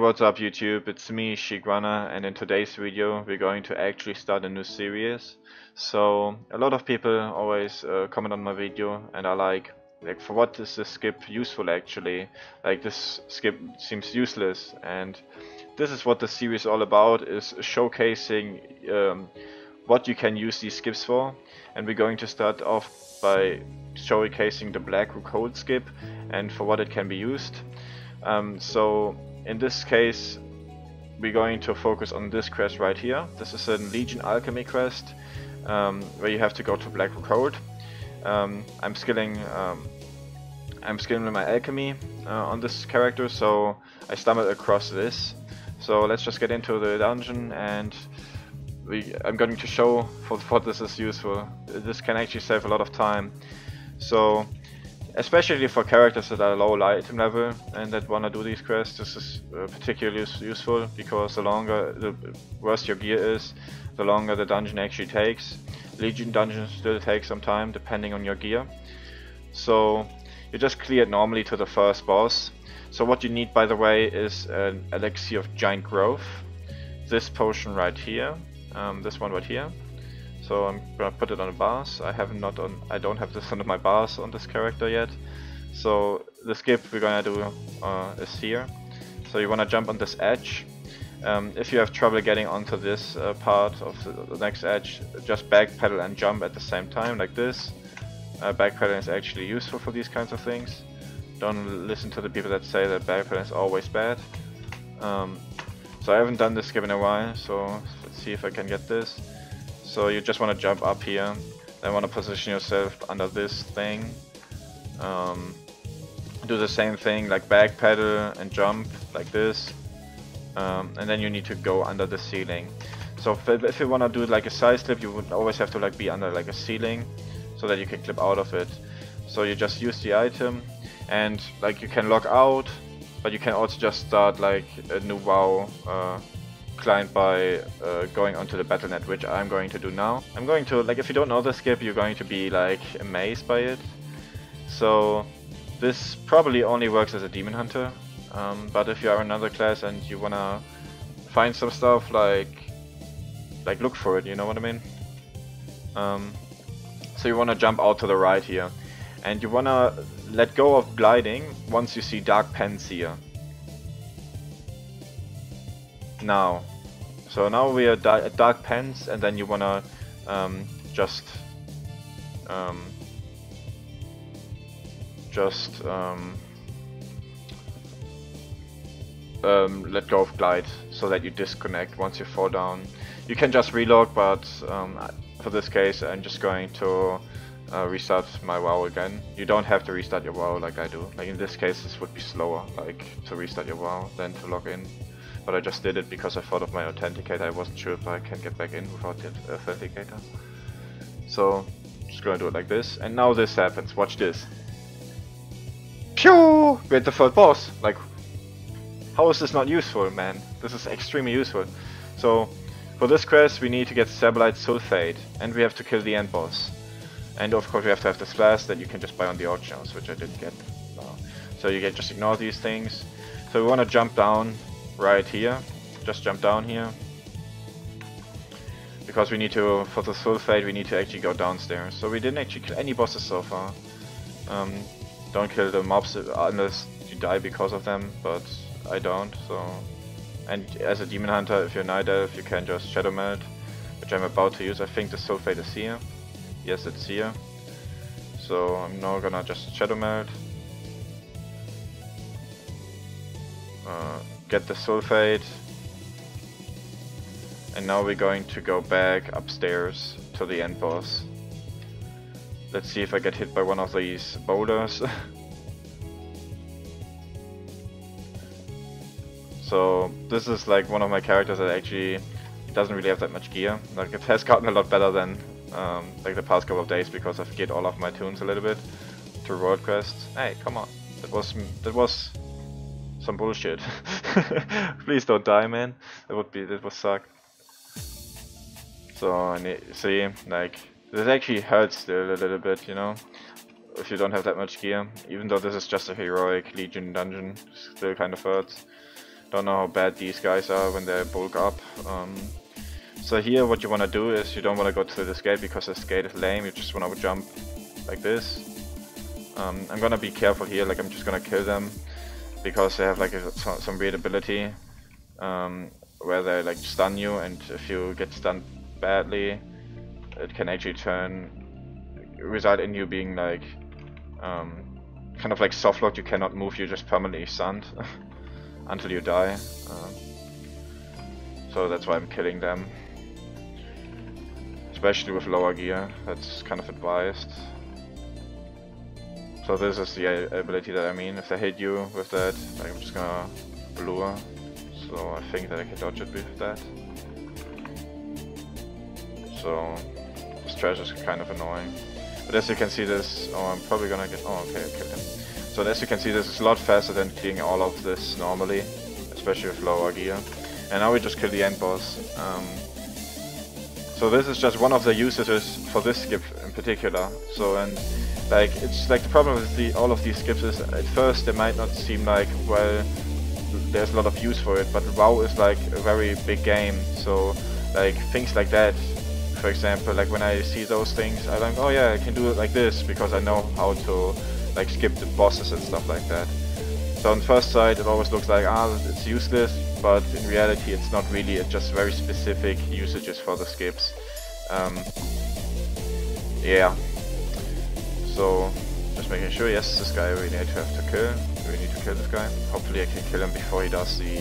what's up YouTube? It's me, Shiekrunner, and in today's video we're going to actually start a new series. So a lot of people always comment on my video and are like, for what is this skip useful actually? Like, this skip seems useless, and this is what the series is all about, is showcasing what you can use these skips for. And we're going to start off by showcasing the Blackrook hold skip and for what it can be used. So in this case we're going to focus on this quest right here. This is a Legion Alchemy quest where you have to go to Blackrook hold. I'm skilling with my Alchemy on this character, so I stumbled across this. So let's just get into the dungeon, and I'm going to show for what this is useful. This can actually save a lot of time. So especially for characters that are low item level and that wanna do these quests, this is particularly useful, because the worse your gear is, the longer the dungeon actually takes. Legion dungeons still take some time depending on your gear. So you just clear it normally to the first boss. So what you need, by the way, is an elixir of giant growth. This potion right here, this one right here. So I'm gonna put it on the bars. I don't have this under my bars on this character yet. So the skip we're gonna do is here. So you wanna jump on this edge. If you have trouble getting onto this part of the next edge, just backpedal and jump at the same time, like this. Backpedaling is actually useful for these kinds of things. Don't listen to the people that say that backpedaling is always bad. So I haven't done this skip in a while, so let's see if I can get this. So you just want to jump up here, then want to position yourself under this thing. Do the same thing, like backpedal and jump like this. And then you need to go under the ceiling. So if you want to do like a side slip, you would always have to like be under like a ceiling, so that you can clip out of it. So you just use the item, and like you can log out, but you can also just start like a new WoW client by going onto the Battle.net, which I'm going to do now. I'm going to, like, if you don't know the skip, you're going to be like amazed by it. So this probably only works as a demon hunter, but if you are another class and you wanna find some stuff, like look for it, you know what I mean? So you wanna jump out to the right here, and you wanna let go of gliding once you see dark pens here. Now, so now we are at dark pens, and then you wanna just let go of glide, so that you disconnect once you fall down. You can just relog, but for this case I'm just going to restart my WoW again. You don't have to restart your WoW like I do. Like in this case this would be slower, like to restart your WoW than to log in. But I just did it because I thought of my authenticator. I wasn't sure if I can get back in without the authenticator. So just gonna do it like this, and now this happens. Watch this. Pew! We're at the third boss. Like, how is this not useful, man? This is extremely useful. So for this quest we need to get Stabilite Sulfate, and we have to kill the end boss. And of course we have to have this flask that you can just buy on the auction house, which I didn't get. So you can just ignore these things. So we want to jump down right here. Just jump down here. Because we need to, for the sulfate, we need to actually go downstairs. So we didn't actually kill any bosses so far. Don't kill the mobs unless you die because of them, but I don't, so... And as a demon hunter, if you're night elf, you can just shadow melt, which I'm about to use. I think the sulfate is here. Yes, it's here. So I'm now gonna just shadow melt. Get the sulfate. And now we're going to go back upstairs to the end boss. Let's see if I get hit by one of these boulders. So this is like one of my characters that actually doesn't really have that much gear. Like, it has gotten a lot better than like the past couple of days, because I've geared all of my tunes a little bit to world quests. Hey, come on, that was some bullshit. Please don't die, man. That would suck. So I need, see, like, this actually hurts still a little bit, you know, if you don't have that much gear. Even though this is just a heroic Legion dungeon, still kind of hurts. Don't know how bad these guys are when they bulk up. So here what you want to do is you don't want to go through this gate because this gate is lame. You just want to jump like this. I'm gonna be careful here, like I'm just gonna kill them because they have like some weird ability where they like stun you, and if you get stunned badly, it can actually result in you being like kind of like soft locked. You cannot move, you're just permanently stunned until you die. So that's why I'm killing them, especially with lower gear. That's kind of advised. So this is the ability that I mean. If they hit you with that, like I'm just gonna lure. So I think that I can dodge it with that. So this trash is kind of annoying. But as you can see this, I'm probably gonna get, okay, I killed him. So as you can see, this is a lot faster than clearing all of this normally, especially with lower gear. And now we just kill the end boss. So this is just one of the usages for this skip in particular. So, and like, it's like the problem with all of these skips is at first they might not seem like, well, there's a lot of use for it, but WoW is like a very big game. So like things like that, for example, like when I see those things, I'm like, oh yeah, I can do it like this because I know how to like skip the bosses and stuff like that. So on first sight it always looks like, it's useless, but in reality it's not really. It's just very specific usages for the skips. Yeah. So just making sure, yes, this guy we need to kill. We need to kill this guy. Hopefully I can kill him before he does the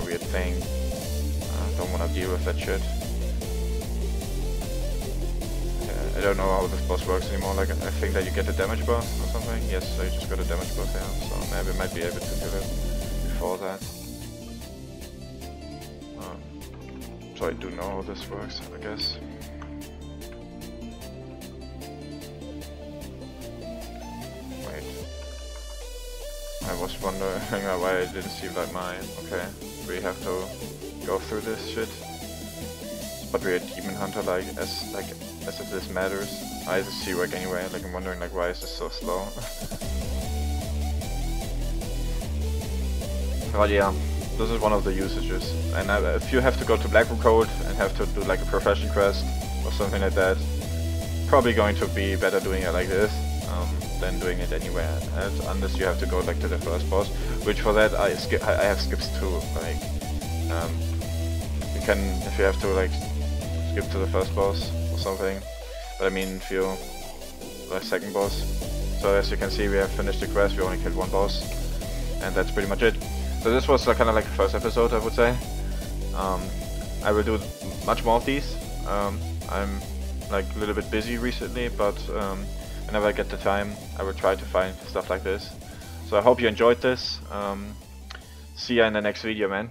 weird thing. Don't want to deal with that shit. I don't know how this boss works anymore. Like, I think that you get a damage buff or something. Yes, so you just got a damage buff here. So maybe I might be able to kill it before that. So I do know how this works, I guess. Wait. I was wondering why it didn't seem like mine. Okay, we have to go through this shit. But we're a demon hunter, as if this matters. I just see work anyway. Like, I'm wondering, like, why is this so slow? But yeah, this is one of the usages. And if you have to go to Blackrook and have to do like a profession quest or something like that, probably going to be better doing it like this than doing it anywhere else, unless you have to go like to the first boss. Which for that I have skips too. Like, you can, if you have to like skip to the first boss or something. But I mean, if you the second boss. So as you can see, we have finished the quest. We only killed one boss, and that's pretty much it. So this was kind of like the first episode, I would say. I will do much more of these. I'm like a little bit busy recently, but whenever I get the time, I will try to find stuff like this. So I hope you enjoyed this. See ya in the next video, man.